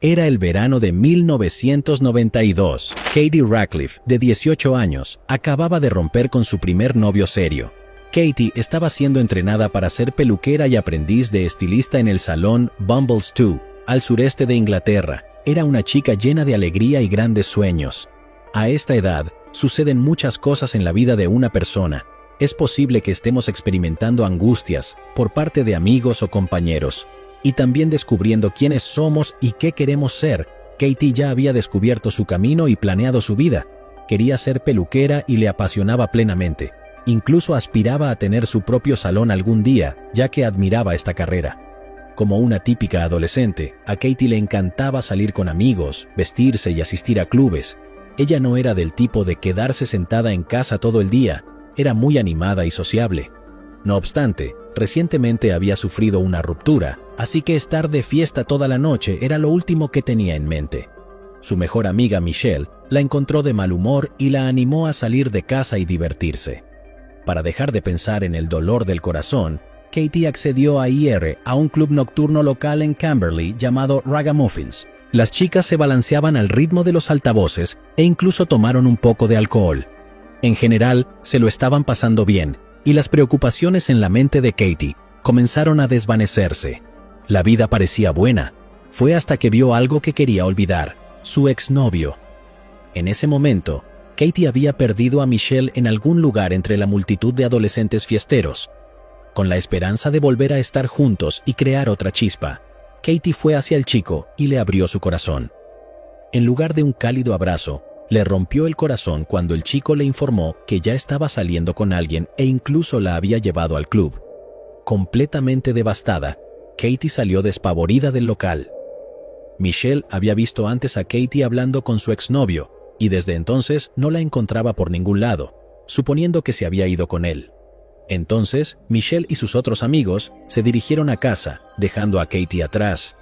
Era el verano de 1992. Katie Radcliffe, de 18 años, acababa de romper con su primer novio serio. Katie estaba siendo entrenada para ser peluquera y aprendiz de estilista en el salón Bumbles 2, al sureste de Inglaterra. Era una chica llena de alegría y grandes sueños. A esta edad, suceden muchas cosas en la vida de una persona. Es posible que estemos experimentando angustias por parte de amigos o compañeros. Y también descubriendo quiénes somos y qué queremos ser. Katie ya había descubierto su camino y planeado su vida. Quería ser peluquera y le apasionaba plenamente. Incluso aspiraba a tener su propio salón algún día, ya que admiraba esta carrera. Como una típica adolescente, a Katie le encantaba salir con amigos, vestirse y asistir a clubes. Ella no era del tipo de quedarse sentada en casa todo el día, era muy animada y sociable. No obstante, recientemente había sufrido una ruptura, así que estar de fiesta toda la noche era lo último que tenía en mente. Su mejor amiga Michelle la encontró de mal humor y la animó a salir de casa y divertirse. Para dejar de pensar en el dolor del corazón, Katie accedió a ir a un club nocturno local en Camberley llamado Ragamuffins. Las chicas se balanceaban al ritmo de los altavoces e incluso tomaron un poco de alcohol. En general, se lo estaban pasando bien, y las preocupaciones en la mente de Katie comenzaron a desvanecerse. La vida parecía buena. Fue hasta que vio algo que quería olvidar, su exnovio. En ese momento, Katie había perdido a Michelle en algún lugar entre la multitud de adolescentes fiesteros. Con la esperanza de volver a estar juntos y crear otra chispa, Katie fue hacia el chico y le abrió su corazón. En lugar de un cálido abrazo, le rompió el corazón cuando el chico le informó que ya estaba saliendo con alguien e incluso la había llevado al club. Completamente devastada, Katie salió despavorida del local. Michelle había visto antes a Katie hablando con su exnovio y desde entonces no la encontraba por ningún lado, suponiendo que se había ido con él. Entonces, Michelle y sus otros amigos se dirigieron a casa, dejando a Katie atrás.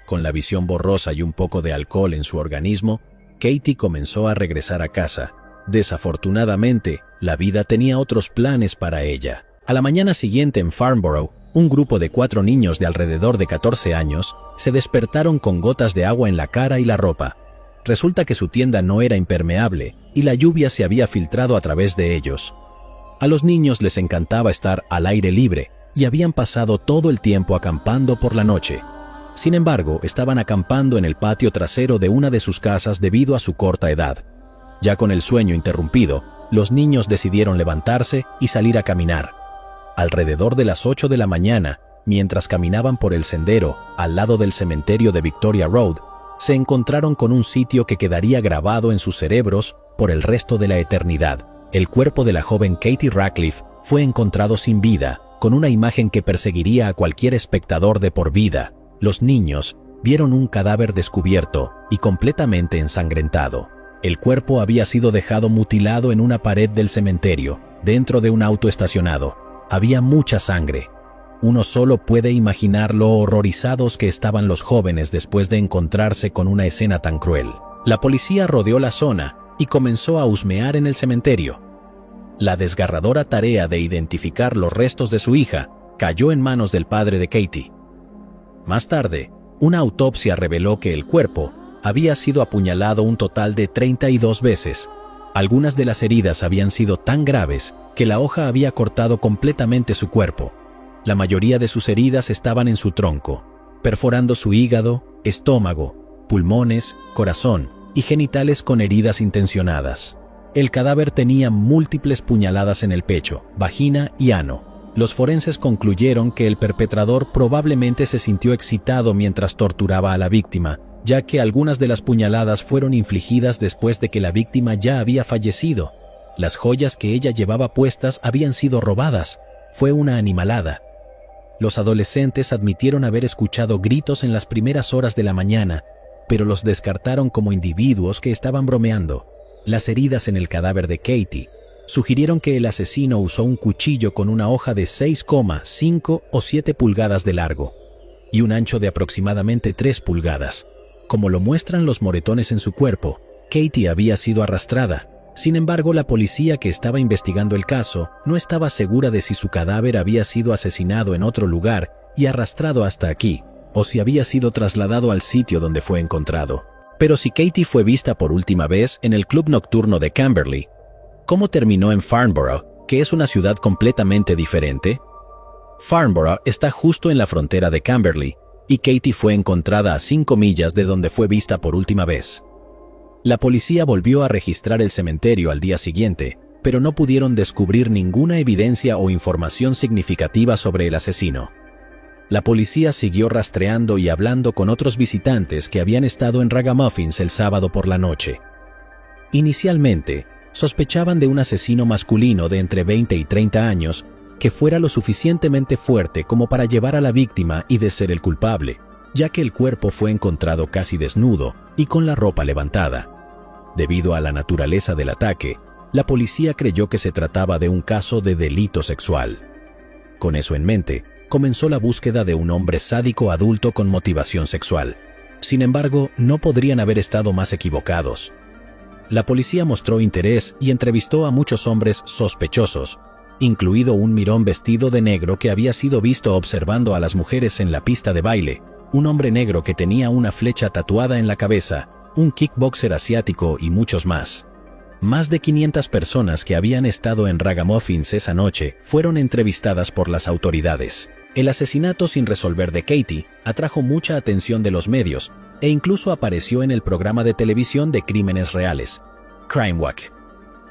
Con la visión borrosa y un poco de alcohol en su organismo, Katie comenzó a regresar a casa. Desafortunadamente, la vida tenía otros planes para ella. A la mañana siguiente en Farnborough, un grupo de 4 niños de alrededor de 14 años se despertaron con gotas de agua en la cara y la ropa. Resulta que su tienda no era impermeable y la lluvia se había filtrado a través de ellos. A los niños les encantaba estar al aire libre y habían pasado todo el tiempo acampando por la noche. Sin embargo, estaban acampando en el patio trasero de una de sus casas debido a su corta edad. Ya con el sueño interrumpido, los niños decidieron levantarse y salir a caminar. Alrededor de las 8 de la mañana, mientras caminaban por el sendero al lado del cementerio de Victoria Road, se encontraron con un sitio que quedaría grabado en sus cerebros por el resto de la eternidad. El cuerpo de la joven Katie Radcliffe fue encontrado sin vida, con una imagen que perseguiría a cualquier espectador de por vida. Los niños vieron un cadáver descubierto y completamente ensangrentado. El cuerpo había sido dejado mutilado en una pared del cementerio, dentro de un auto estacionado. Había mucha sangre. Uno solo puede imaginar lo horrorizados que estaban los jóvenes después de encontrarse con una escena tan cruel. La policía rodeó la zona y comenzó a husmear en el cementerio. La desgarradora tarea de identificar los restos de su hija cayó en manos del padre de Katie. Más tarde, una autopsia reveló que el cuerpo había sido apuñalado un total de 32 veces. Algunas de las heridas habían sido tan graves que la hoja había cortado completamente su cuerpo. La mayoría de sus heridas estaban en su tronco, perforando su hígado, estómago, pulmones, corazón y genitales con heridas intencionadas. El cadáver tenía múltiples puñaladas en el pecho, vagina y ano. Los forenses concluyeron que el perpetrador probablemente se sintió excitado mientras torturaba a la víctima, ya que algunas de las puñaladas fueron infligidas después de que la víctima ya había fallecido. Las joyas que ella llevaba puestas habían sido robadas. Fue una animalada. Los adolescentes admitieron haber escuchado gritos en las primeras horas de la mañana, pero los descartaron como individuos que estaban bromeando. Las heridas en el cadáver de Katie sugirieron que el asesino usó un cuchillo con una hoja de 6,5 o 7 pulgadas de largo y un ancho de aproximadamente 3 pulgadas. Como lo muestran los moretones en su cuerpo, Katie había sido arrastrada. Sin embargo, la policía que estaba investigando el caso no estaba segura de si su cadáver había sido asesinado en otro lugar y arrastrado hasta aquí. o si había sido trasladado al sitio donde fue encontrado. Pero si Katie fue vista por última vez en el club nocturno de Camberley, ¿cómo terminó en Farnborough, que es una ciudad completamente diferente? Farnborough está justo en la frontera de Camberley, y Katie fue encontrada a 5 millas de donde fue vista por última vez. La policía volvió a registrar el cementerio al día siguiente, pero no pudieron descubrir ninguna evidencia o información significativa sobre el asesino. La policía siguió rastreando y hablando con otros visitantes que habían estado en Ragamuffins el sábado por la noche. Inicialmente, sospechaban de un asesino masculino de entre 20 y 30 años que fuera lo suficientemente fuerte como para llevar a la víctima y de ser el culpable, ya que el cuerpo fue encontrado casi desnudo y con la ropa levantada. Debido a la naturaleza del ataque, la policía creyó que se trataba de un caso de delito sexual. Con eso en mente, comenzó la búsqueda de un hombre sádico adulto con motivación sexual. Sin embargo, no podrían haber estado más equivocados. La policía mostró interés y entrevistó a muchos hombres sospechosos, incluido un mirón vestido de negro que había sido visto observando a las mujeres en la pista de baile, un hombre negro que tenía una flecha tatuada en la cabeza, un kickboxer asiático y muchos más. Más de 500 personas que habían estado en Ragamuffins esa noche fueron entrevistadas por las autoridades. El asesinato sin resolver de Katie atrajo mucha atención de los medios e incluso apareció en el programa de televisión de crímenes reales, Crime Walk.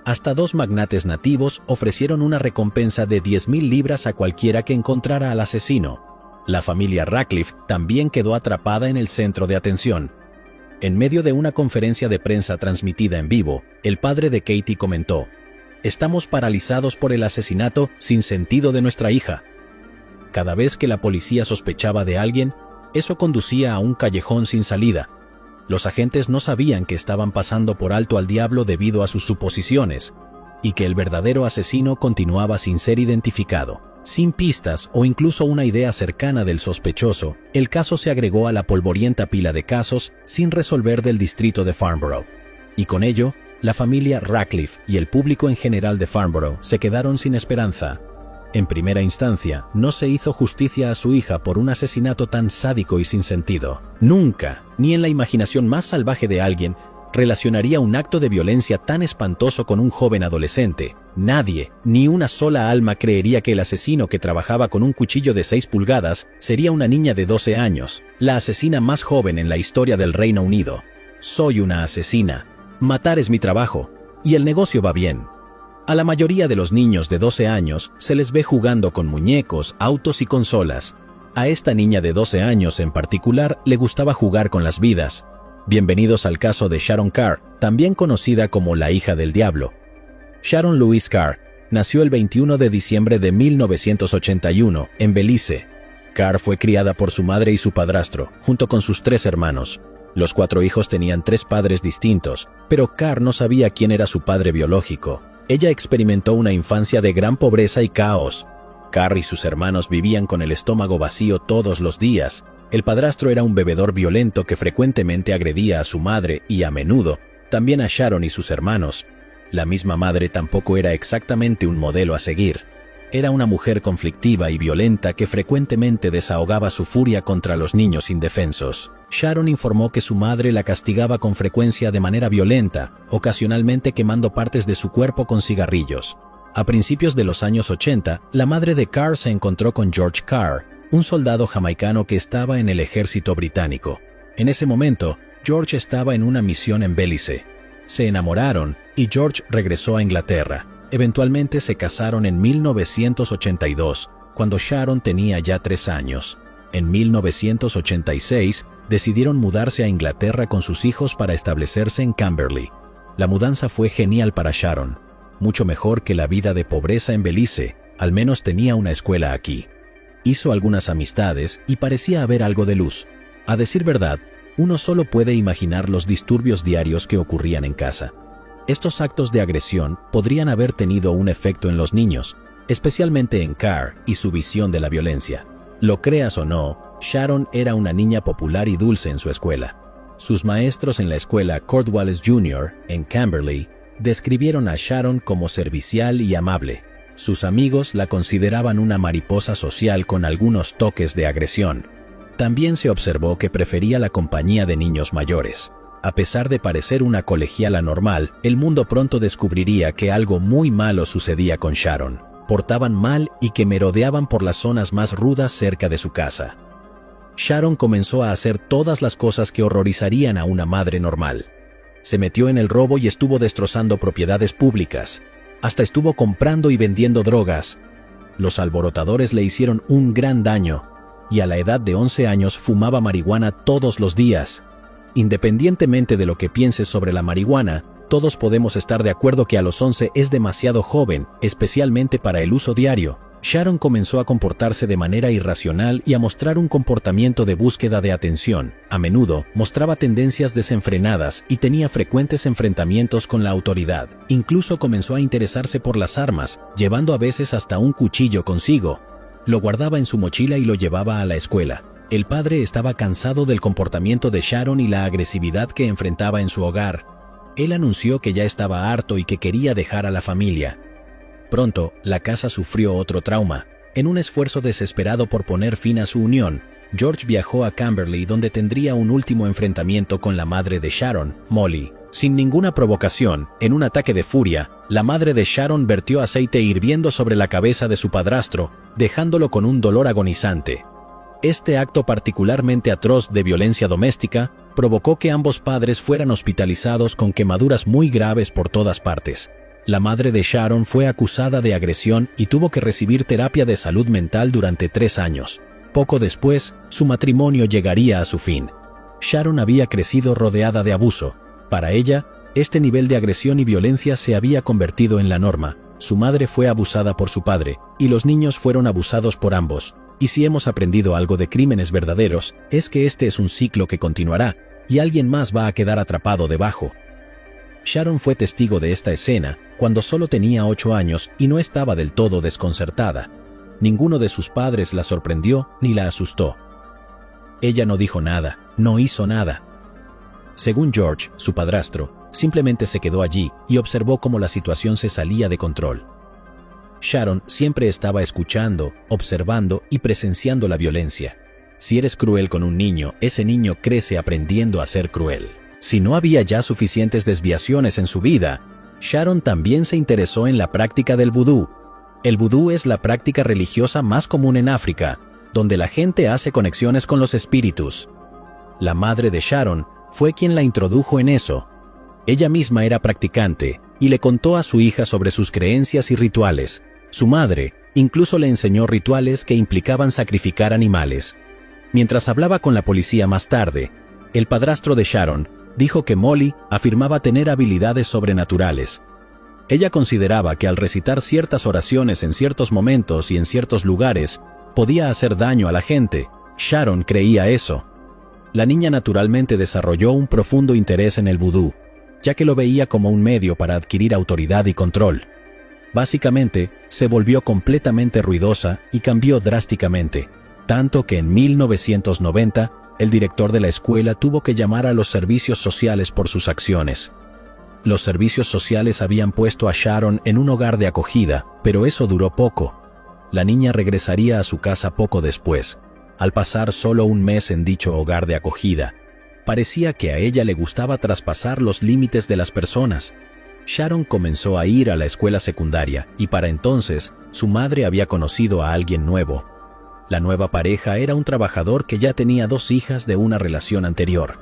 Hasta 2 magnates nativos ofrecieron una recompensa de 10,000 libras a cualquiera que encontrara al asesino. La familia Ratcliffe también quedó atrapada en el centro de atención. En medio de una conferencia de prensa transmitida en vivo, el padre de Katie comentó: «Estamos paralizados por el asesinato sin sentido de nuestra hija». Cada vez que la policía sospechaba de alguien, eso conducía a un callejón sin salida. Los agentes no sabían que estaban pasando por alto al diablo debido a sus suposiciones, y que el verdadero asesino continuaba sin ser identificado. Sin pistas o incluso una idea cercana del sospechoso, el caso se agregó a la polvorienta pila de casos sin resolver del distrito de Farnborough. Y con ello, la familia Ratcliffe y el público en general de Farnborough se quedaron sin esperanza. En primera instancia, no se hizo justicia a su hija por un asesinato tan sádico y sin sentido. Nunca, ni en la imaginación más salvaje de alguien, relacionaría un acto de violencia tan espantoso con un joven adolescente. Nadie, ni una sola alma creería que el asesino que trabajaba con un cuchillo de 6 pulgadas sería una niña de 12 años, la asesina más joven en la historia del Reino Unido. Soy una asesina. Matar es mi trabajo. Y el negocio va bien. A la mayoría de los niños de 12 años se les ve jugando con muñecos, autos y consolas. A esta niña de 12 años en particular le gustaba jugar con las vidas. Bienvenidos al caso de Sharon Carr, también conocida como la hija del diablo. Sharon Louise Carr nació el 21 de diciembre de 1981 en Belice. Carr fue criada por su madre y su padrastro, junto con sus 3 hermanos. Los 4 hijos tenían 3 padres distintos, pero Carr no sabía quién era su padre biológico. Ella experimentó una infancia de gran pobreza y caos. Carr y sus hermanos vivían con el estómago vacío todos los días. El padrastro era un bebedor violento que frecuentemente agredía a su madre y, a menudo, también a Sharon y sus hermanos. La misma madre tampoco era exactamente un modelo a seguir. Era una mujer conflictiva y violenta que frecuentemente desahogaba su furia contra los niños indefensos. Sharon informó que su madre la castigaba con frecuencia de manera violenta, ocasionalmente quemando partes de su cuerpo con cigarrillos. A principios de los años 80, la madre de Carr se encontró con George Carr, un soldado jamaicano que estaba en el ejército británico. En ese momento, George estaba en una misión en Belice. Se enamoraron y George regresó a Inglaterra. Eventualmente se casaron en 1982, cuando Sharon tenía ya 3 años. En 1986, decidieron mudarse a Inglaterra con sus hijos para establecerse en Camberley. La mudanza fue genial para Sharon, mucho mejor que la vida de pobreza en Belice, al menos tenía una escuela aquí. Hizo algunas amistades y parecía haber algo de luz. A decir verdad, uno solo puede imaginar los disturbios diarios que ocurrían en casa. Estos actos de agresión podrían haber tenido un efecto en los niños, especialmente en Carr y su visión de la violencia. Lo creas o no, Sharon era una niña popular y dulce en su escuela. Sus maestros en la escuela Cornwallis Jr. en Camberley describieron a Sharon como servicial y amable. Sus amigos la consideraban una mariposa social con algunos toques de agresión. También se observó que prefería la compañía de niños mayores. A pesar de parecer una colegiala normal, el mundo pronto descubriría que algo muy malo sucedía con Sharon. Portaban mal y que merodeaban por las zonas más rudas cerca de su casa. Sharon comenzó a hacer todas las cosas que horrorizarían a una madre normal. Se metió en el robo y estuvo destrozando propiedades públicas. Hasta estuvo comprando y vendiendo drogas. Los alborotadores le hicieron un gran daño, y a la edad de 11 años fumaba marihuana todos los días. Independientemente de lo que pienses sobre la marihuana, todos podemos estar de acuerdo que a los 11 es demasiado joven, especialmente para el uso diario. Sharon comenzó a comportarse de manera irracional y a mostrar un comportamiento de búsqueda de atención. A menudo mostraba tendencias desenfrenadas y tenía frecuentes enfrentamientos con la autoridad. Incluso comenzó a interesarse por las armas, llevando a veces hasta un cuchillo consigo. Lo guardaba en su mochila y lo llevaba a la escuela. El padre estaba cansado del comportamiento de Sharon y la agresividad que enfrentaba en su hogar. Él anunció que ya estaba harto y que quería dejar a la familia. Pronto, la casa sufrió otro trauma. En un esfuerzo desesperado por poner fin a su unión, George viajó a Camberley, donde tendría un último enfrentamiento con la madre de Sharon, Molly. Sin ninguna provocación, en un ataque de furia, la madre de Sharon vertió aceite hirviendo sobre la cabeza de su padrastro, dejándolo con un dolor agonizante. Este acto particularmente atroz de violencia doméstica provocó que ambos padres fueran hospitalizados con quemaduras muy graves por todas partes. La madre de Sharon fue acusada de agresión y tuvo que recibir terapia de salud mental durante 3 años. Poco después, su matrimonio llegaría a su fin. Sharon había crecido rodeada de abuso. Para ella, este nivel de agresión y violencia se había convertido en la norma. Su madre fue abusada por su padre, y los niños fueron abusados por ambos. Y si hemos aprendido algo de crímenes verdaderos, es que este es un ciclo que continuará, y alguien más va a quedar atrapado debajo. Sharon fue testigo de esta escena cuando solo tenía 8 años y no estaba del todo desconcertada. Ninguno de sus padres la sorprendió ni la asustó. Ella no dijo nada, no hizo nada. Según George, su padrastro, simplemente se quedó allí y observó cómo la situación se salía de control. Sharon siempre estaba escuchando, observando y presenciando la violencia. Si eres cruel con un niño, ese niño crece aprendiendo a ser cruel. Si no había ya suficientes desviaciones en su vida, Sharon también se interesó en la práctica del vudú. El vudú es la práctica religiosa más común en África, donde la gente hace conexiones con los espíritus. La madre de Sharon fue quien la introdujo en eso. Ella misma era practicante y le contó a su hija sobre sus creencias y rituales. Su madre incluso le enseñó rituales que implicaban sacrificar animales. Mientras hablaba con la policía más tarde, el padrastro de Sharon dijo que Molly afirmaba tener habilidades sobrenaturales. Ella consideraba que al recitar ciertas oraciones en ciertos momentos y en ciertos lugares, podía hacer daño a la gente. Sharon creía eso. La niña naturalmente desarrolló un profundo interés en el vudú, ya que lo veía como un medio para adquirir autoridad y control. Básicamente, se volvió completamente ruidosa y cambió drásticamente, tanto que en 1990, el director de la escuela tuvo que llamar a los servicios sociales por sus acciones. Los servicios sociales habían puesto a Sharon en un hogar de acogida, pero eso duró poco. La niña regresaría a su casa poco después. Al pasar solo un mes en dicho hogar de acogida, parecía que a ella le gustaba traspasar los límites de las personas. Sharon comenzó a ir a la escuela secundaria y para entonces su madre había conocido a alguien nuevo. La nueva pareja era un trabajador que ya tenía 2 hijas de una relación anterior.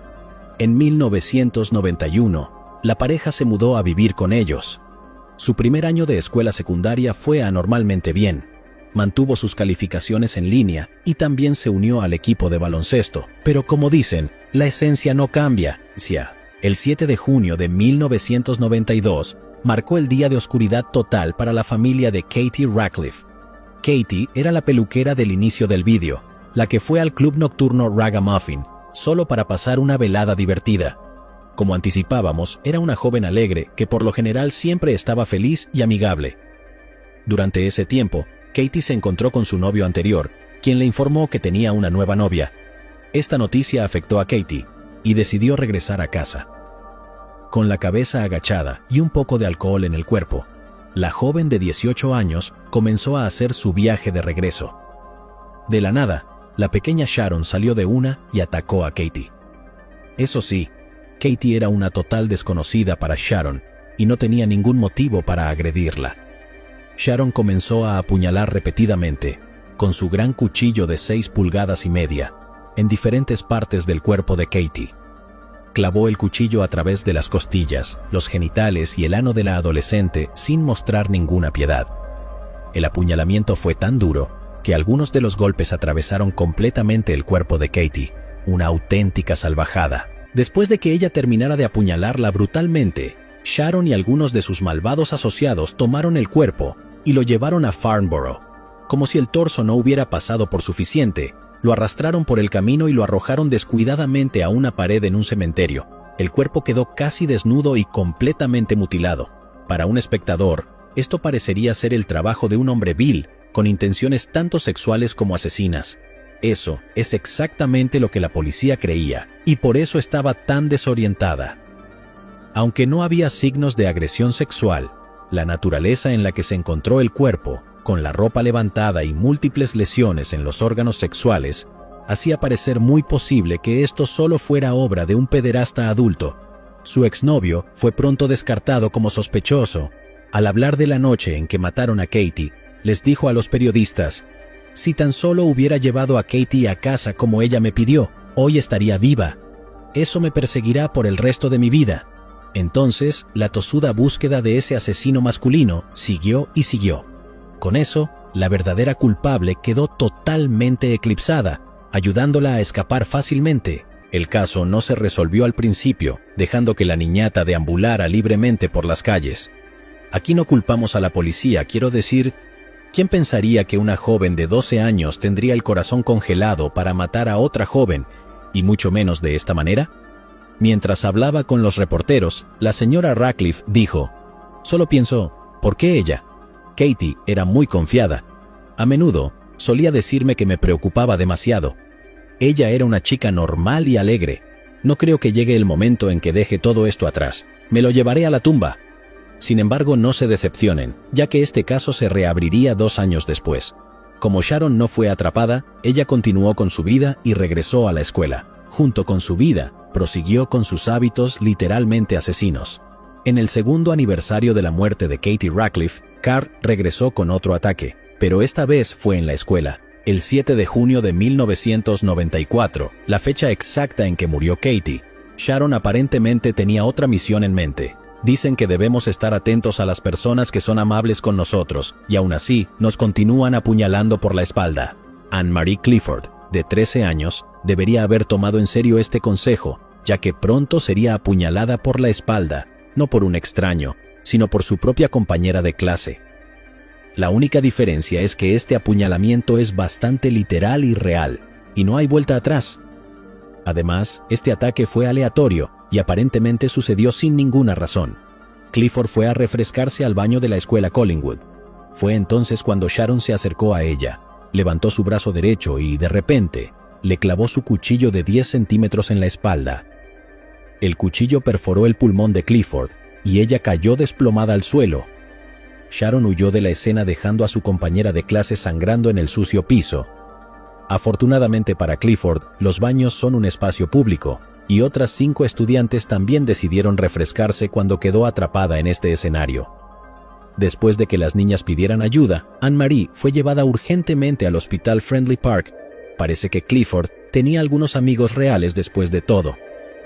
En 1991, la pareja se mudó a vivir con ellos. Su primer año de escuela secundaria fue anormalmente bien. Mantuvo sus calificaciones en línea y también se unió al equipo de baloncesto. Pero como dicen, la esencia no cambia. El 7 de junio de 1992 marcó el día de oscuridad total para la familia de Katie Ratcliffe. Katie era la peluquera del inicio del vídeo, la que fue al club nocturno Ragamuffin, solo para pasar una velada divertida. Como anticipábamos, era una joven alegre que por lo general siempre estaba feliz y amigable. Durante ese tiempo, Katie se encontró con su novio anterior, quien le informó que tenía una nueva novia. Esta noticia afectó a Katie, y decidió regresar a casa. Con la cabeza agachada y un poco de alcohol en el cuerpo, la joven de 18 años comenzó a hacer su viaje de regreso. De la nada, la pequeña Sharon salió de una y atacó a Katie. Eso sí, Katie era una total desconocida para Sharon y no tenía ningún motivo para agredirla. Sharon comenzó a apuñalar repetidamente, con su gran cuchillo de 6,5 pulgadas, en diferentes partes del cuerpo de Katie. Clavó el cuchillo a través de las costillas, los genitales y el ano de la adolescente sin mostrar ninguna piedad. El apuñalamiento fue tan duro que algunos de los golpes atravesaron completamente el cuerpo de Katie, una auténtica salvajada. Después de que ella terminara de apuñalarla brutalmente, Sharon y algunos de sus malvados asociados tomaron el cuerpo y lo llevaron a Farnborough. Como si el torso no hubiera pasado por suficiente, lo arrastraron por el camino y lo arrojaron descuidadamente a una pared en un cementerio. El cuerpo quedó casi desnudo y completamente mutilado. Para un espectador, esto parecería ser el trabajo de un hombre vil, con intenciones tanto sexuales como asesinas. Eso es exactamente lo que la policía creía, y por eso estaba tan desorientada. Aunque no había signos de agresión sexual, la naturaleza en la que se encontró el cuerpo, con la ropa levantada y múltiples lesiones en los órganos sexuales, hacía parecer muy posible que esto solo fuera obra de un pederasta adulto. Su exnovio fue pronto descartado como sospechoso. Al hablar de la noche en que mataron a Katie, les dijo a los periodistas: «Si tan solo hubiera llevado a Katie a casa como ella me pidió, hoy estaría viva. Eso me perseguirá por el resto de mi vida». Entonces, la tosuda búsqueda de ese asesino masculino siguió y siguió. Con eso, la verdadera culpable quedó totalmente eclipsada, ayudándola a escapar fácilmente. El caso no se resolvió al principio, dejando que la niñata deambulara libremente por las calles. Aquí no culpamos a la policía, quiero decir, ¿quién pensaría que una joven de 12 años tendría el corazón congelado para matar a otra joven, y mucho menos de esta manera? Mientras hablaba con los reporteros, la señora Ratcliffe dijo: «Solo pienso, ¿por qué ella?» Katie era muy confiada. A menudo solía decirme que me preocupaba demasiado. Ella era una chica normal y alegre. No creo que llegue el momento en que deje todo esto atrás. Me lo llevaré a la tumba. Sin embargo, no se decepcionen, ya que este caso se reabriría 2 años después. Como Sharon no fue atrapada, ella continuó con su vida y regresó a la escuela. Junto con su vida, prosiguió con sus hábitos literalmente asesinos. En el segundo aniversario de la muerte de Katie Ratcliffe, Carr regresó con otro ataque, pero esta vez fue en la escuela. El 7 de junio de 1994, la fecha exacta en que murió Katie, Sharon aparentemente tenía otra misión en mente. Dicen que debemos estar atentos a las personas que son amables con nosotros, y aún así, nos continúan apuñalando por la espalda. Anne-Marie Clifford, de 13 años, debería haber tomado en serio este consejo, ya que pronto sería apuñalada por la espalda, no por un extraño, sino por su propia compañera de clase. La única diferencia es que este apuñalamiento es bastante literal y real, y no hay vuelta atrás. Además, este ataque fue aleatorio y aparentemente sucedió sin ninguna razón. Clifford fue a refrescarse al baño de la escuela Collingwood. Fue entonces cuando Sharon se acercó a ella, levantó su brazo derecho y, de repente, le clavó su cuchillo de 10 centímetros en la espalda. El cuchillo perforó el pulmón de Clifford y ella cayó desplomada al suelo. Sharon huyó de la escena dejando a su compañera de clase sangrando en el sucio piso. Afortunadamente para Clifford, los baños son un espacio público, y otras 5 estudiantes también decidieron refrescarse cuando quedó atrapada en este escenario. Después de que las niñas pidieran ayuda, Anne-Marie fue llevada urgentemente al hospital Friendly Park. Parece que Clifford tenía algunos amigos reales después de todo.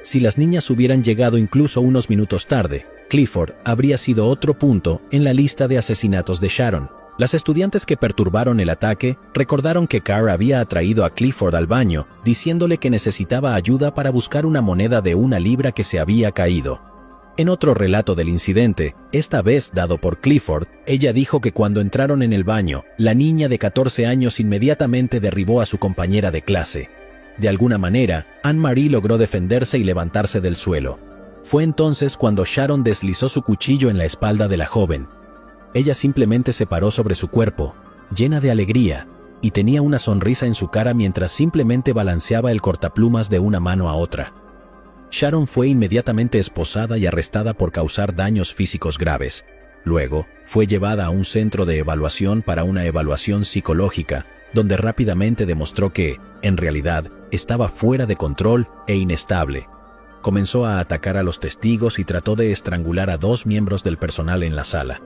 Si las niñas hubieran llegado incluso unos minutos tarde, Clifford habría sido otro punto en la lista de asesinatos de Sharon. Las estudiantes que perturbaron el ataque recordaron que Carr había atraído a Clifford al baño, diciéndole que necesitaba ayuda para buscar una moneda de 1 libra que se había caído. En otro relato del incidente, esta vez dado por Clifford, ella dijo que cuando entraron en el baño, la niña de 14 años inmediatamente derribó a su compañera de clase. De alguna manera, Anne-Marie logró defenderse y levantarse del suelo. Fue entonces cuando Sharon deslizó su cuchillo en la espalda de la joven. Ella simplemente se paró sobre su cuerpo, llena de alegría, y tenía una sonrisa en su cara mientras simplemente balanceaba el cortaplumas de una mano a otra. Sharon fue inmediatamente esposada y arrestada por causar daños físicos graves. Luego, fue llevada a un centro de evaluación para una evaluación psicológica, donde rápidamente demostró que, en realidad, estaba fuera de control e inestable. Comenzó a atacar a los testigos y trató de estrangular a 2 miembros del personal en la sala.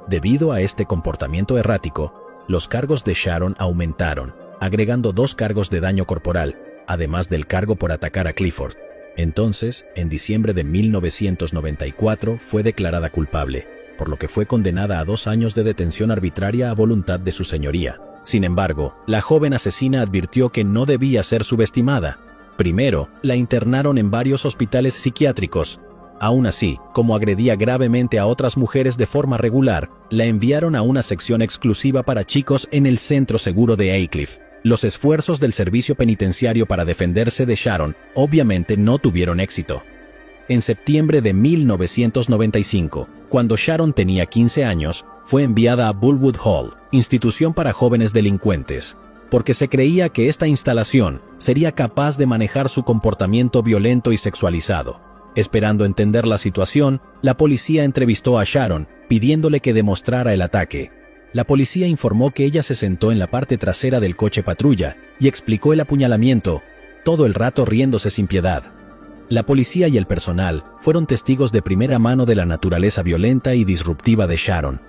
Debido a este comportamiento errático, los cargos de Sharon aumentaron, agregando 2 cargos de daño corporal, además del cargo por atacar a Clifford. Entonces, en diciembre de 1994, fue declarada culpable, por lo que fue condenada a 2 años de detención arbitraria a voluntad de su señoría. Sin embargo, la joven asesina advirtió que no debía ser subestimada. Primero, la internaron en varios hospitales psiquiátricos. Aún así, como agredía gravemente a otras mujeres de forma regular, la enviaron a una sección exclusiva para chicos en el centro seguro de Aycliffe. Los esfuerzos del servicio penitenciario para defenderse de Sharon obviamente no tuvieron éxito. En septiembre de 1995, cuando Sharon tenía 15 años, fue enviada a Bullwood Hall, institución para jóvenes delincuentes, porque se creía que esta instalación sería capaz de manejar su comportamiento violento y sexualizado. Esperando entender la situación, la policía entrevistó a Sharon, pidiéndole que demostrara el ataque. La policía informó que ella se sentó en la parte trasera del coche patrulla y explicó el apuñalamiento, todo el rato riéndose sin piedad. La policía y el personal fueron testigos de primera mano de la naturaleza violenta y disruptiva de Sharon.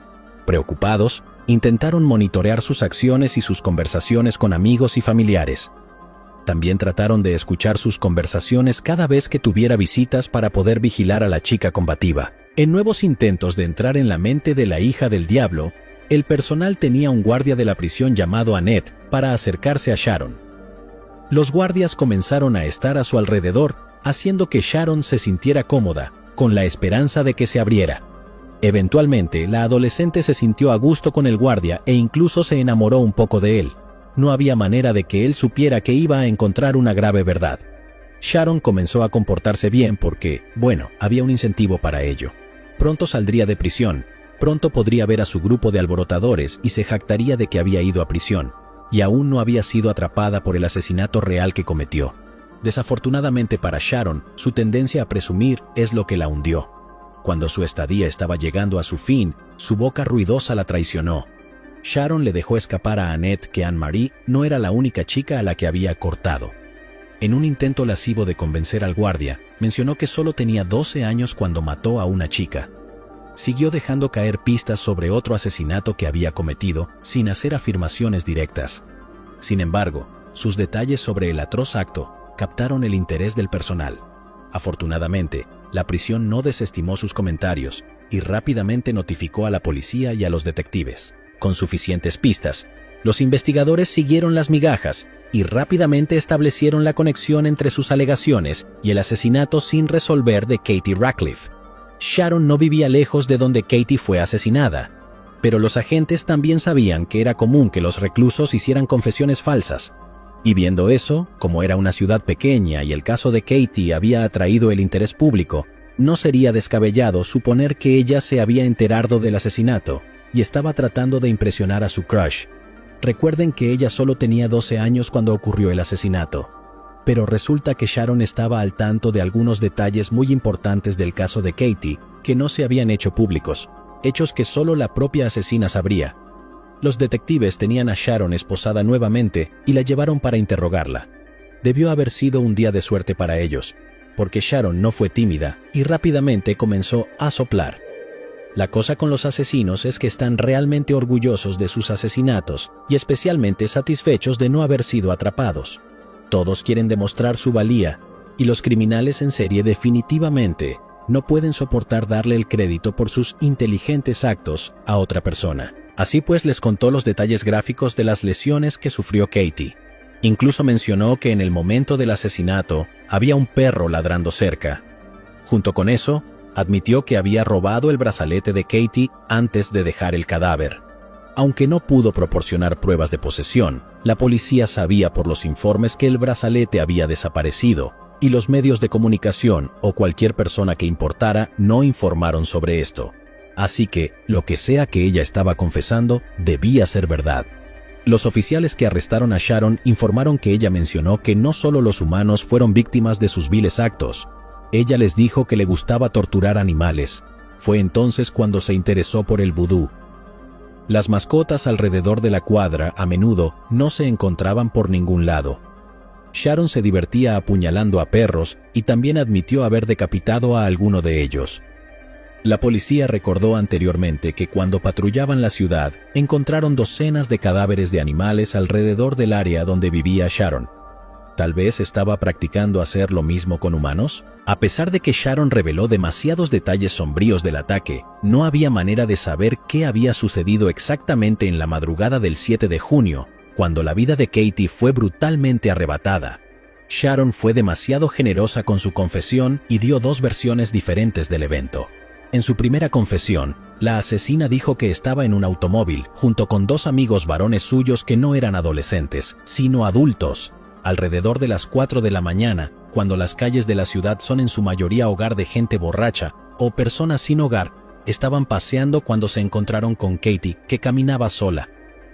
Preocupados, intentaron monitorear sus acciones y sus conversaciones con amigos y familiares. También trataron de escuchar sus conversaciones cada vez que tuviera visitas para poder vigilar a la chica combativa. En nuevos intentos de entrar en la mente de la hija del diablo, el personal tenía un guardia de la prisión llamado Annette para acercarse a Sharon. Los guardias comenzaron a estar a su alrededor, haciendo que Sharon se sintiera cómoda, con la esperanza de que se abriera. Eventualmente, la adolescente se sintió a gusto con el guardia e incluso se enamoró un poco de él. No había manera de que él supiera que iba a encontrar una grave verdad. Sharon comenzó a comportarse bien porque, bueno, había un incentivo para ello. Pronto saldría de prisión, pronto podría ver a su grupo de alborotadores y se jactaría de que había ido a prisión, y aún no había sido atrapada por el asesinato real que cometió. Desafortunadamente para Sharon, su tendencia a presumir es lo que la hundió. Cuando su estadía estaba llegando a su fin, su boca ruidosa la traicionó. Sharon le dejó escapar a Annette que Anne-Marie no era la única chica a la que había cortado. En un intento lascivo de convencer al guardia, mencionó que solo tenía 12 años cuando mató a una chica. Siguió dejando caer pistas sobre otro asesinato que había cometido, sin hacer afirmaciones directas. Sin embargo, sus detalles sobre el atroz acto captaron el interés del personal. Afortunadamente, la prisión no desestimó sus comentarios y rápidamente notificó a la policía y a los detectives. Con suficientes pistas, los investigadores siguieron las migajas y rápidamente establecieron la conexión entre sus alegaciones y el asesinato sin resolver de Katie Radcliffe. Sharon no vivía lejos de donde Katie fue asesinada, pero los agentes también sabían que era común que los reclusos hicieran confesiones falsas. Y viendo eso, como era una ciudad pequeña y el caso de Katie había atraído el interés público, no sería descabellado suponer que ella se había enterado del asesinato y estaba tratando de impresionar a su crush. Recuerden que ella solo tenía 12 años cuando ocurrió el asesinato. Pero resulta que Sharon estaba al tanto de algunos detalles muy importantes del caso de Katie que no se habían hecho públicos, hechos que solo la propia asesina sabría. Los detectives tenían a Sharon esposada nuevamente y la llevaron para interrogarla. Debió haber sido un día de suerte para ellos, porque Sharon no fue tímida y rápidamente comenzó a soplar. La cosa con los asesinos es que están realmente orgullosos de sus asesinatos y especialmente satisfechos de no haber sido atrapados. Todos quieren demostrar su valía, y los criminales en serie definitivamente no pueden soportar darle el crédito por sus inteligentes actos a otra persona. Así pues les contó los detalles gráficos de las lesiones que sufrió Katie. Incluso mencionó que en el momento del asesinato había un perro ladrando cerca. Junto con eso, admitió que había robado el brazalete de Katie antes de dejar el cadáver. Aunque no pudo proporcionar pruebas de posesión, la policía sabía por los informes que el brazalete había desaparecido, y los medios de comunicación o cualquier persona que importara no informaron sobre esto. Así que, lo que sea que ella estaba confesando, debía ser verdad. Los oficiales que arrestaron a Sharon informaron que ella mencionó que no solo los humanos fueron víctimas de sus viles actos. Ella les dijo que le gustaba torturar animales. Fue entonces cuando se interesó por el vudú. Las mascotas alrededor de la cuadra a menudo no se encontraban por ningún lado. Sharon se divertía apuñalando a perros y también admitió haber decapitado a alguno de ellos. La policía recordó anteriormente que cuando patrullaban la ciudad, encontraron docenas de cadáveres de animales alrededor del área donde vivía Sharon. ¿Tal vez estaba practicando hacer lo mismo con humanos? A pesar de que Sharon reveló demasiados detalles sombríos del ataque, no había manera de saber qué había sucedido exactamente en la madrugada del 7 de junio, cuando la vida de Katie fue brutalmente arrebatada. Sharon fue demasiado generosa con su confesión y dio dos versiones diferentes del evento. En su primera confesión, la asesina dijo que estaba en un automóvil junto con dos amigos varones suyos que no eran adolescentes, sino adultos, alrededor de las 4 de la mañana, cuando las calles de la ciudad son en su mayoría hogar de gente borracha o personas sin hogar. Estaban paseando cuando se encontraron con Katie, que caminaba sola.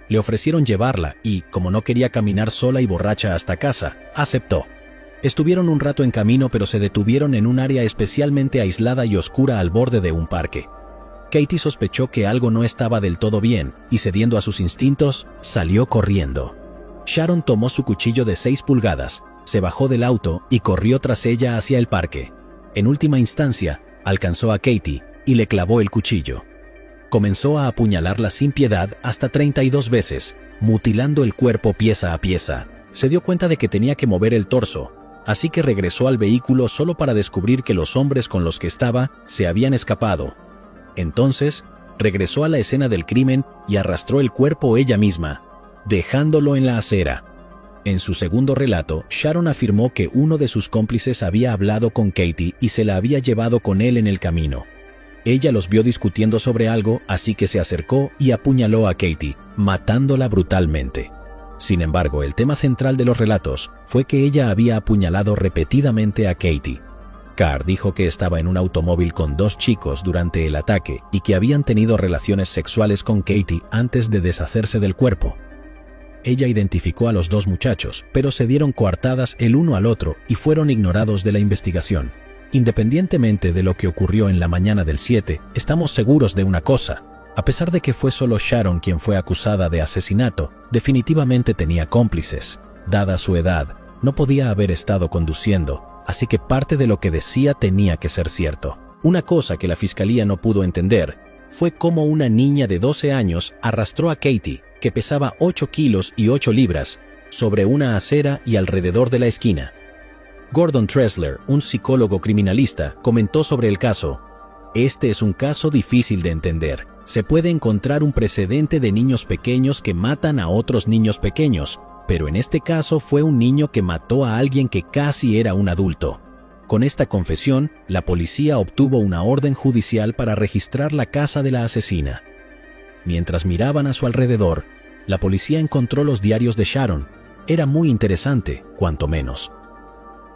Le ofrecieron llevarla y, como no quería caminar sola y borracha hasta casa, aceptó. Estuvieron un rato en camino, pero se detuvieron en un área especialmente aislada y oscura al borde de un parque. Katie sospechó que algo no estaba del todo bien y, cediendo a sus instintos, salió corriendo. Sharon tomó su cuchillo de 6 pulgadas, se bajó del auto y corrió tras ella hacia el parque. En última instancia, alcanzó a Katie y le clavó el cuchillo. Comenzó a apuñalarla sin piedad hasta 32 veces, mutilando el cuerpo pieza a pieza. Se dio cuenta de que tenía que mover el torso, así que regresó al vehículo solo para descubrir que los hombres con los que estaba se habían escapado. Entonces, regresó a la escena del crimen y arrastró el cuerpo ella misma, dejándolo en la acera. En su segundo relato, Sharon afirmó que uno de sus cómplices había hablado con Katie y se la había llevado con él en el camino. Ella los vio discutiendo sobre algo, así que se acercó y apuñaló a Katie, matándola brutalmente. Sin embargo, el tema central de los relatos fue que ella había apuñalado repetidamente a Katie. Carr dijo que estaba en un automóvil con 2 chicos durante el ataque y que habían tenido relaciones sexuales con Katie antes de deshacerse del cuerpo. Ella identificó a los 2 muchachos, pero se dieron coartadas el uno al otro y fueron ignorados de la investigación. Independientemente de lo que ocurrió en la mañana del 7, estamos seguros de una cosa. A pesar de que fue solo Sharon quien fue acusada de asesinato, definitivamente tenía cómplices. Dada su edad, no podía haber estado conduciendo, así que parte de lo que decía tenía que ser cierto. Una cosa que la fiscalía no pudo entender fue cómo una niña de 12 años arrastró a Katie, que pesaba 8 kilos y 8 libras, sobre una acera y alrededor de la esquina. Gordon Tressler, un psicólogo criminalista, comentó sobre el caso: "Este es un caso difícil de entender. Se puede encontrar un precedente de niños pequeños que matan a otros niños pequeños, pero en este caso fue un niño que mató a alguien que casi era un adulto". Con esta confesión, la policía obtuvo una orden judicial para registrar la casa de la asesina. Mientras miraban a su alrededor, la policía encontró los diarios de Sharon. Era muy interesante, cuanto menos.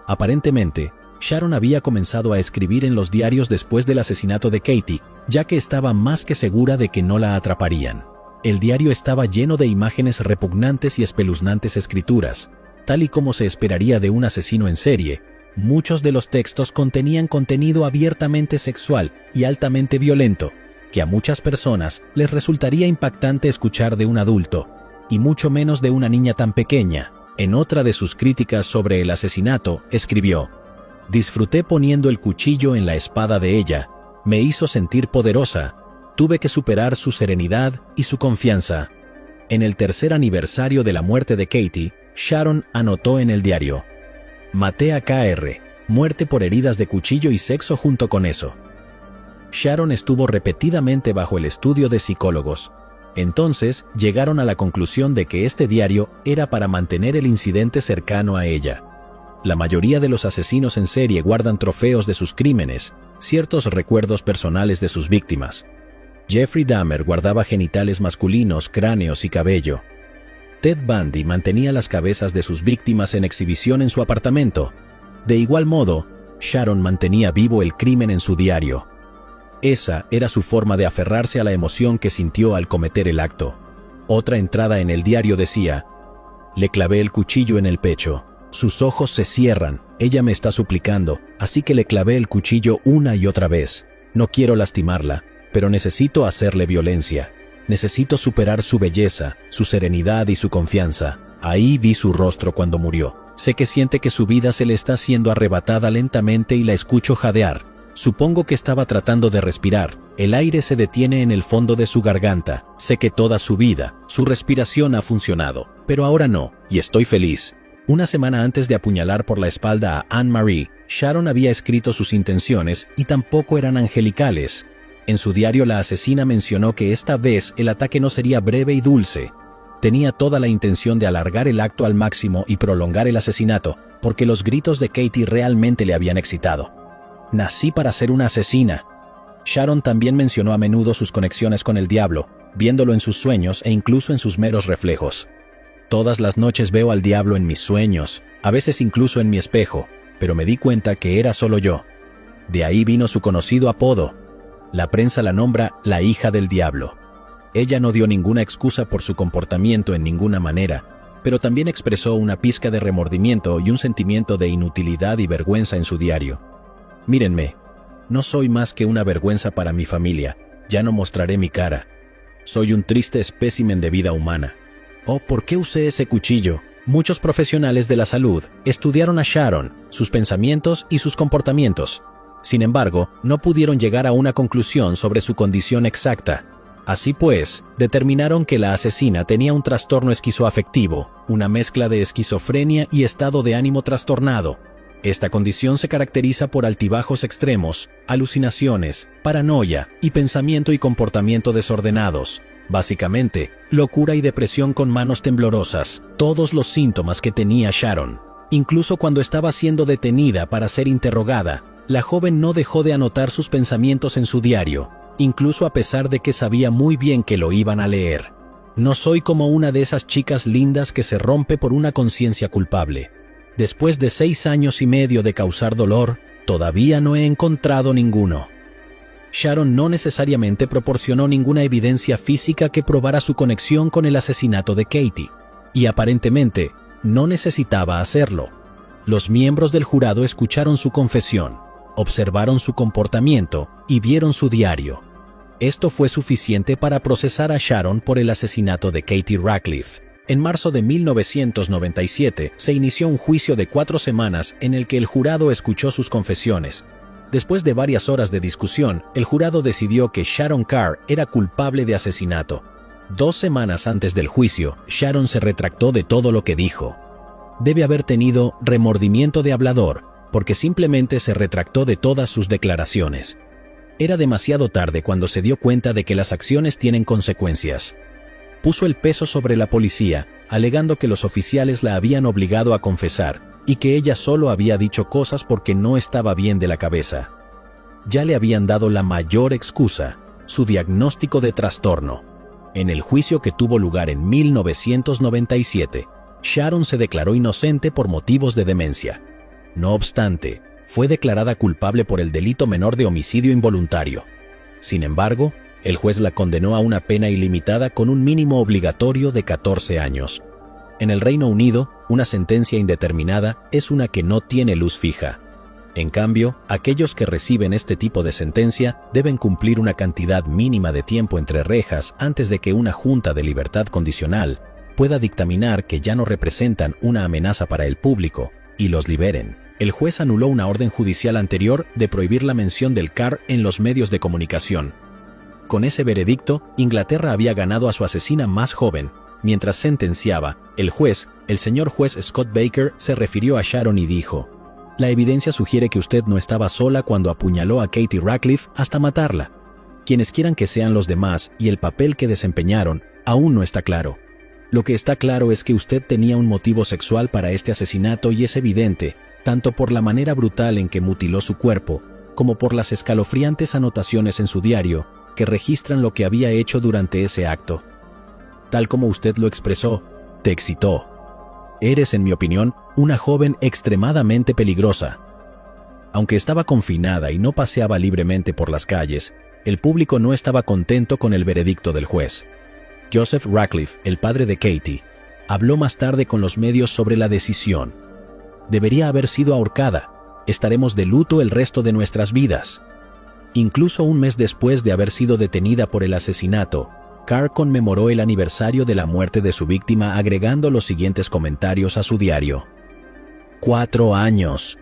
Aparentemente, Sharon había comenzado a escribir en los diarios después del asesinato de Katie, ya que estaba más que segura de que no la atraparían. El diario estaba lleno de imágenes repugnantes y espeluznantes escrituras. Tal y como se esperaría de un asesino en serie, muchos de los textos contenían contenido abiertamente sexual y altamente violento, que a muchas personas les resultaría impactante escuchar de un adulto, y mucho menos de una niña tan pequeña. En otra de sus críticas sobre el asesinato, escribió: "Disfruté poniendo el cuchillo en la espada de ella. Me hizo sentir poderosa. Tuve que superar su serenidad y su confianza". En el tercer aniversario de la muerte de Katie, Sharon anotó en el diario: "Maté a Kr. Muerte por heridas de cuchillo y sexo junto con eso". Sharon estuvo repetidamente bajo el estudio de psicólogos. Entonces, llegaron a la conclusión de que este diario era para mantener el incidente cercano a ella. La mayoría de los asesinos en serie guardan trofeos de sus crímenes, ciertos recuerdos personales de sus víctimas. Jeffrey Dahmer guardaba genitales masculinos, cráneos y cabello. Ted Bundy mantenía las cabezas de sus víctimas en exhibición en su apartamento. De igual modo, Sharon mantenía vivo el crimen en su diario. Esa era su forma de aferrarse a la emoción que sintió al cometer el acto. Otra entrada en el diario decía: "Le clavé el cuchillo en el pecho. Sus ojos se cierran. Ella me está suplicando, así que le clavé el cuchillo una y otra vez. No quiero lastimarla, pero necesito hacerle violencia". Necesito superar su belleza, su serenidad y su confianza. Ahí vi su rostro cuando murió. Sé que siente que su vida se le está siendo arrebatada lentamente y la escucho jadear. Supongo que estaba tratando de respirar. El aire se detiene en el fondo de su garganta. Sé que toda su vida, su respiración ha funcionado. Pero ahora no, y estoy feliz. Una semana antes de apuñalar por la espalda a Anne-Marie, Sharon había escrito sus intenciones y tampoco eran angelicales. En su diario la asesina mencionó que esta vez el ataque no sería breve y dulce. Tenía toda la intención de alargar el acto al máximo y prolongar el asesinato, porque los gritos de Katie realmente le habían excitado. Nací para ser una asesina. Sharon también mencionó a menudo sus conexiones con el diablo, viéndolo en sus sueños e incluso en sus meros reflejos. Todas las noches veo al diablo en mis sueños, a veces incluso en mi espejo, pero me di cuenta que era solo yo. De ahí vino su conocido apodo. La prensa la nombra la hija del diablo. Ella no dio ninguna excusa por su comportamiento en ninguna manera, pero también expresó una pizca de remordimiento y un sentimiento de inutilidad y vergüenza en su diario. Mírenme, no soy más que una vergüenza para mi familia, ya no mostraré mi cara. Soy un triste espécimen de vida humana. Oh, ¿por qué usé ese cuchillo? Muchos profesionales de la salud estudiaron a Sharon, sus pensamientos y sus comportamientos. Sin embargo, no pudieron llegar a una conclusión sobre su condición exacta. Así pues, determinaron que la asesina tenía un trastorno esquizoafectivo, una mezcla de esquizofrenia y estado de ánimo trastornado. Esta condición se caracteriza por altibajos extremos, alucinaciones, paranoia y pensamiento y comportamiento desordenados. Básicamente, locura y depresión con manos temblorosas, todos los síntomas que tenía Sharon. Incluso cuando estaba siendo detenida para ser interrogada, la joven no dejó de anotar sus pensamientos en su diario, incluso a pesar de que sabía muy bien que lo iban a leer. No soy como una de esas chicas lindas que se rompe por una conciencia culpable. Después de 6 años y medio de causar dolor, todavía no he encontrado ninguno. Sharon no necesariamente proporcionó ninguna evidencia física que probara su conexión con el asesinato de Katie, y aparentemente no necesitaba hacerlo. Los miembros del jurado escucharon su confesión, observaron su comportamiento y vieron su diario. Esto fue suficiente para procesar a Sharon por el asesinato de Katie Radcliffe. En marzo de 1997 se inició un juicio de 4 semanas en el que el jurado escuchó sus confesiones. Después de varias horas de discusión, el jurado decidió que Sharon Carr era culpable de asesinato. 2 semanas antes del juicio, Sharon se retractó de todo lo que dijo. Debe haber tenido remordimiento de hablador, porque simplemente se retractó de todas sus declaraciones. Era demasiado tarde cuando se dio cuenta de que las acciones tienen consecuencias. Puso el peso sobre la policía, alegando que los oficiales la habían obligado a confesar, y que ella solo había dicho cosas porque no estaba bien de la cabeza. Ya le habían dado la mayor excusa, su diagnóstico de trastorno. En el juicio que tuvo lugar en 1997, Sharon se declaró inocente por motivos de demencia. No obstante, fue declarada culpable por el delito menor de homicidio involuntario. Sin embargo, el juez la condenó a una pena ilimitada con un mínimo obligatorio de 14 años. En el Reino Unido, una sentencia indeterminada es una que no tiene luz fija. En cambio, aquellos que reciben este tipo de sentencia deben cumplir una cantidad mínima de tiempo entre rejas antes de que una junta de libertad condicional pueda dictaminar que ya no representan una amenaza para el público y los liberen. El juez anuló una orden judicial anterior de prohibir la mención del CAR en los medios de comunicación. Con ese veredicto, Inglaterra había ganado a su asesina más joven. Mientras sentenciaba, el juez, el señor juez Scott Baker, se refirió a Sharon y dijo: «La evidencia sugiere que usted no estaba sola cuando apuñaló a Katie Radcliffe hasta matarla. Quienes quieran que sean los demás y el papel que desempeñaron, aún no está claro. Lo que está claro es que usted tenía un motivo sexual para este asesinato y es evidente, tanto por la manera brutal en que mutiló su cuerpo, como por las escalofriantes anotaciones en su diario, que registran lo que había hecho durante ese acto. Tal como usted lo expresó, te excitó. Eres, en mi opinión, una joven extremadamente peligrosa». Aunque estaba confinada y no paseaba libremente por las calles, el público no estaba contento con el veredicto del juez. Joseph Radcliffe, el padre de Katie, habló más tarde con los medios sobre la decisión. «Debería haber sido ahorcada. Estaremos de luto el resto de nuestras vidas». Incluso un mes después de haber sido detenida por el asesinato, Carr conmemoró el aniversario de la muerte de su víctima agregando los siguientes comentarios a su diario. 4 años.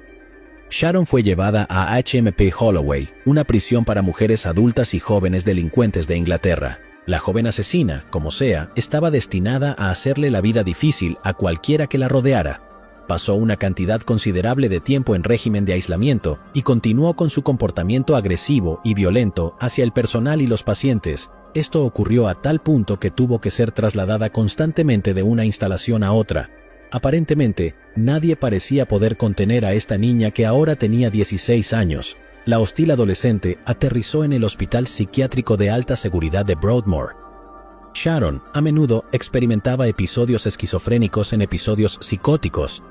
Sharon fue llevada a HMP Holloway, una prisión para mujeres adultas y jóvenes delincuentes de Inglaterra. La joven asesina, como sea, estaba destinada a hacerle la vida difícil a cualquiera que la rodeara. Pasó una cantidad considerable de tiempo en régimen de aislamiento y continuó con su comportamiento agresivo y violento hacia el personal y los pacientes. Esto ocurrió a tal punto que tuvo que ser trasladada constantemente de una instalación a otra. Aparentemente, nadie parecía poder contener a esta niña que ahora tenía 16 años. La hostil adolescente aterrizó en el Hospital Psiquiátrico de Alta Seguridad de Broadmoor. Sharon, a menudo, experimentaba episodios esquizofrénicos en episodios psicóticos.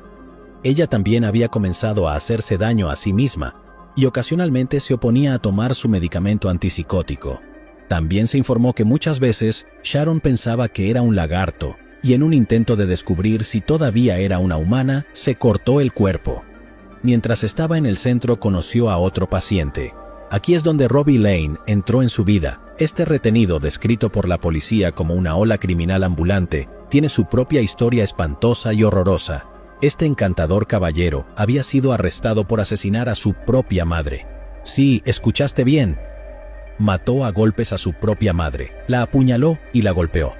Ella también había comenzado a hacerse daño a sí misma y ocasionalmente se oponía a tomar su medicamento antipsicótico. También se informó que muchas veces Sharon pensaba que era un lagarto y en un intento de descubrir si todavía era una humana, se cortó el cuerpo. Mientras estaba en el centro conoció a otro paciente. Aquí es donde Robbie Lane entró en su vida. Este retenido, descrito por la policía como una ola criminal ambulante, tiene su propia historia espantosa y horrorosa. Este encantador caballero había sido arrestado por asesinar a su propia madre. Sí, escuchaste bien. Mató a golpes a su propia madre, la apuñaló y la golpeó.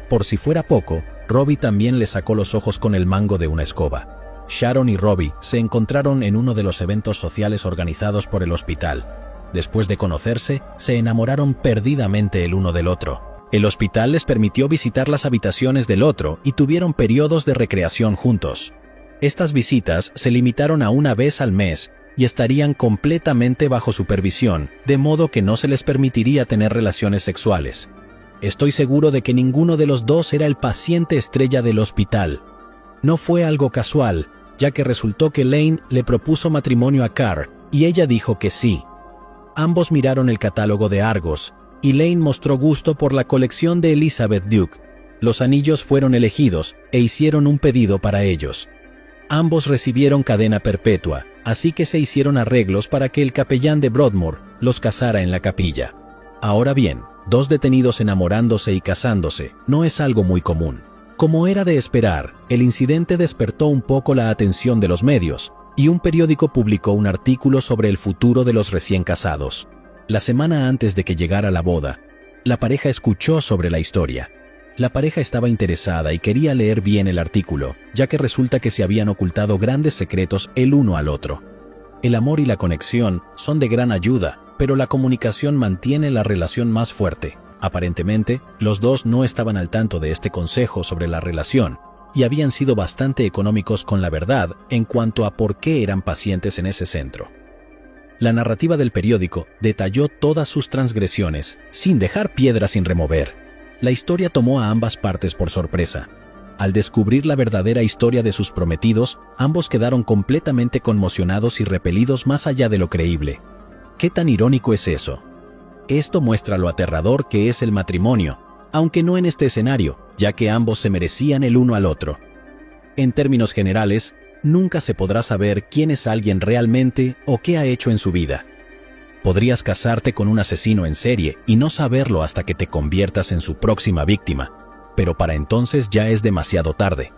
Por si fuera poco, Robbie también le sacó los ojos con el mango de una escoba. Sharon y Robbie se encontraron en uno de los eventos sociales organizados por el hospital. Después de conocerse, se enamoraron perdidamente el uno del otro. El hospital les permitió visitar las habitaciones del otro y tuvieron periodos de recreación juntos. Estas visitas se limitaron a una vez al mes y estarían completamente bajo supervisión, de modo que no se les permitiría tener relaciones sexuales. Estoy seguro de que ninguno de los dos era el paciente estrella del hospital. No fue algo casual, ya que resultó que Lane le propuso matrimonio a Carr y ella dijo que sí. Ambos miraron el catálogo de Argos y Lane mostró gusto por la colección de Elizabeth Duke. Los anillos fueron elegidos e hicieron un pedido para ellos. Ambos recibieron cadena perpetua, así que se hicieron arreglos para que el capellán de Broadmoor los casara en la capilla. Ahora bien, dos detenidos enamorándose y casándose no es algo muy común. Como era de esperar, el incidente despertó un poco la atención de los medios, y un periódico publicó un artículo sobre el futuro de los recién casados. La semana antes de que llegara la boda, la pareja escuchó sobre la historia. La pareja estaba interesada y quería leer bien el artículo, ya que resulta que se habían ocultado grandes secretos el uno al otro. El amor y la conexión son de gran ayuda, pero la comunicación mantiene la relación más fuerte. Aparentemente, los dos no estaban al tanto de este consejo sobre la relación, y habían sido bastante económicos con la verdad en cuanto a por qué eran pacientes en ese centro. La narrativa del periódico detalló todas sus transgresiones, sin dejar piedra sin remover. La historia tomó a ambas partes por sorpresa. Al descubrir la verdadera historia de sus prometidos, ambos quedaron completamente conmocionados y repelidos más allá de lo creíble. ¿Qué tan irónico es eso? Esto muestra lo aterrador que es el matrimonio, aunque no en este escenario, ya que ambos se merecían el uno al otro. En términos generales, nunca se podrá saber quién es alguien realmente o qué ha hecho en su vida. Podrías casarte con un asesino en serie y no saberlo hasta que te conviertas en su próxima víctima, pero para entonces ya es demasiado tarde.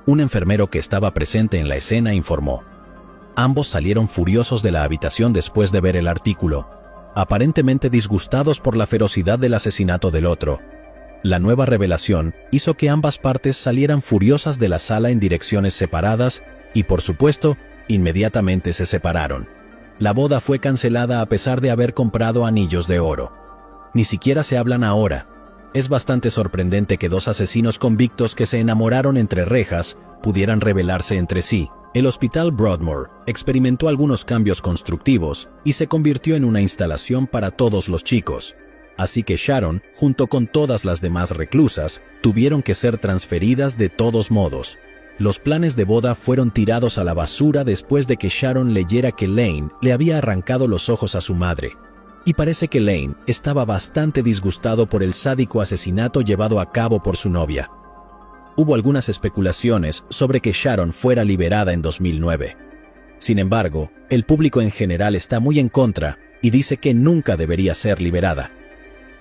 Un enfermero que estaba presente en la escena informó. Ambos salieron furiosos de la habitación después de ver el artículo, aparentemente disgustados por la ferocidad del asesinato del otro. La nueva revelación hizo que ambas partes salieran furiosas de la sala en direcciones separadas y, por supuesto, inmediatamente se separaron. La boda fue cancelada a pesar de haber comprado anillos de oro. Ni siquiera se hablan ahora. Es bastante sorprendente que dos asesinos convictos que se enamoraron entre rejas pudieran rebelarse entre sí. El Hospital Broadmoor experimentó algunos cambios constructivos y se convirtió en una instalación para todos los chicos. Así que Sharon, junto con todas las demás reclusas, tuvieron que ser transferidas de todos modos. Los planes de boda fueron tirados a la basura después de que Sharon leyera que Lane le había arrancado los ojos a su madre. Y parece que Lane estaba bastante disgustado por el sádico asesinato llevado a cabo por su novia. Hubo algunas especulaciones sobre que Sharon fuera liberada en 2009. Sin embargo, el público en general está muy en contra y dice que nunca debería ser liberada.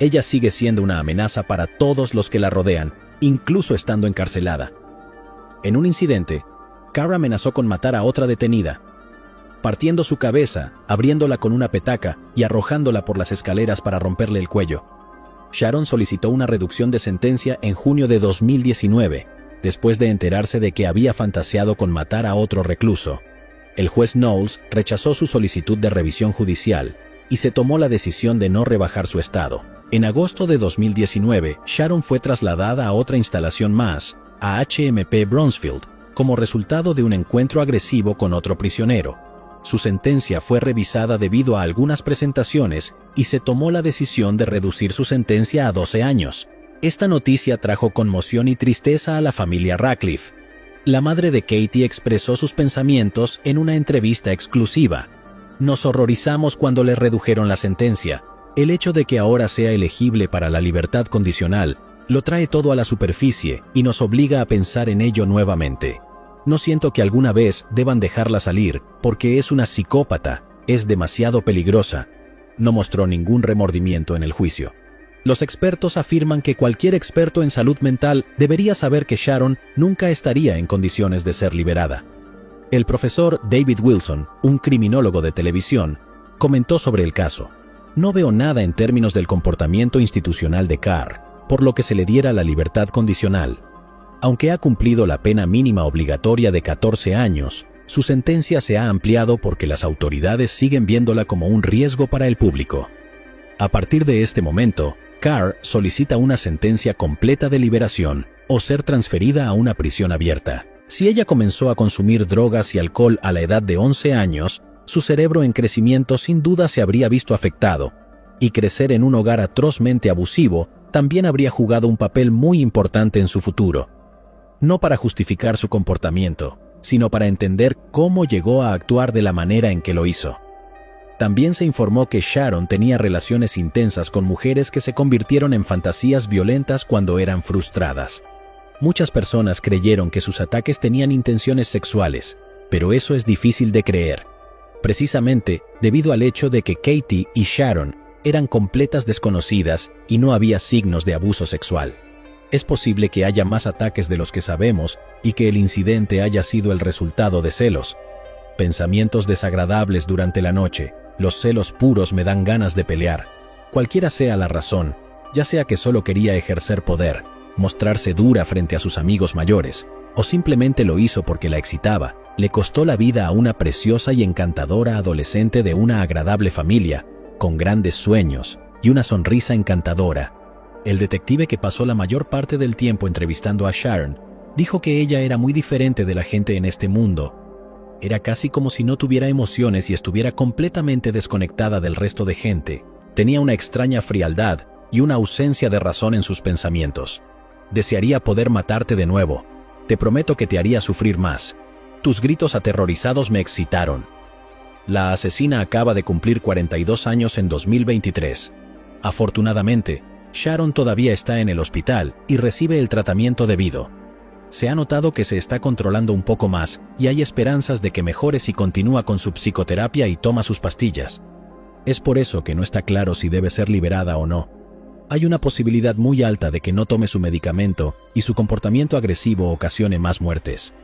ella sigue siendo una amenaza para todos los que la rodean, incluso estando encarcelada. En un incidente, Carr amenazó con matar a otra detenida, partiendo su cabeza, abriéndola con una petaca y arrojándola por las escaleras para romperle el cuello. Sharon solicitó una reducción de sentencia en junio de 2019, después de enterarse de que había fantaseado con matar a otro recluso. El juez Knowles rechazó su solicitud de revisión judicial y se tomó la decisión de no rebajar su estado. En agosto de 2019, Sharon fue trasladada a otra instalación más, a HMP Brownsfield, como resultado de un encuentro agresivo con otro prisionero. Su sentencia fue revisada debido a algunas presentaciones y se tomó la decisión de reducir su sentencia a 12 años. Esta noticia trajo conmoción y tristeza a la familia Ratcliffe. La madre de Katie expresó sus pensamientos en una entrevista exclusiva. Nos horrorizamos cuando le redujeron la sentencia. El hecho de que ahora sea elegible para la libertad condicional lo trae todo a la superficie y nos obliga a pensar en ello nuevamente. No siento que alguna vez deban dejarla salir porque es una psicópata, es demasiado peligrosa. No mostró ningún remordimiento en el juicio. Los expertos afirman que cualquier experto en salud mental debería saber que Sharon nunca estaría en condiciones de ser liberada. El profesor David Wilson, un criminólogo de televisión, comentó sobre el caso. No veo nada en términos del comportamiento institucional de Carr, por lo que se le diera la libertad condicional. Aunque ha cumplido la pena mínima obligatoria de 14 años, su sentencia se ha ampliado porque las autoridades siguen viéndola como un riesgo para el público. A partir de este momento, Carr solicita una sentencia completa de liberación o ser transferida a una prisión abierta. Si ella comenzó a consumir drogas y alcohol a la edad de 11 años, su cerebro en crecimiento sin duda se habría visto afectado, y crecer en un hogar atrozmente abusivo también habría jugado un papel muy importante en su futuro. No para justificar su comportamiento, sino para entender cómo llegó a actuar de la manera en que lo hizo. También se informó que Sharon tenía relaciones intensas con mujeres que se convirtieron en fantasías violentas cuando eran frustradas. Muchas personas creyeron que sus ataques tenían intenciones sexuales, pero eso es difícil de creer, precisamente debido al hecho de que Katie y Sharon eran completas desconocidas y no había signos de abuso sexual. Es posible que haya más ataques de los que sabemos y que el incidente haya sido el resultado de celos. Pensamientos desagradables durante la noche, los celos puros me dan ganas de pelear. Cualquiera sea la razón, ya sea que solo quería ejercer poder, mostrarse dura frente a sus amigos mayores, o simplemente lo hizo porque la excitaba, le costó la vida a una preciosa y encantadora adolescente de una agradable familia, con grandes sueños y una sonrisa encantadora. El detective que pasó la mayor parte del tiempo entrevistando a Sharon dijo que ella era muy diferente de la gente en este mundo. Era casi como si no tuviera emociones y estuviera completamente desconectada del resto de gente. Tenía una extraña frialdad y una ausencia de razón en sus pensamientos. Desearía poder matarte de nuevo. Te prometo que te haría sufrir más. Tus gritos aterrorizados me excitaron. La asesina acaba de cumplir 42 años en 2023. Afortunadamente, Sharon todavía está en el hospital y recibe el tratamiento debido. Se ha notado que se está controlando un poco más y hay esperanzas de que mejore si continúa con su psicoterapia y toma sus pastillas. Es por eso que no está claro si debe ser liberada o no. Hay una posibilidad muy alta de que no tome su medicamento y su comportamiento agresivo ocasione más muertes.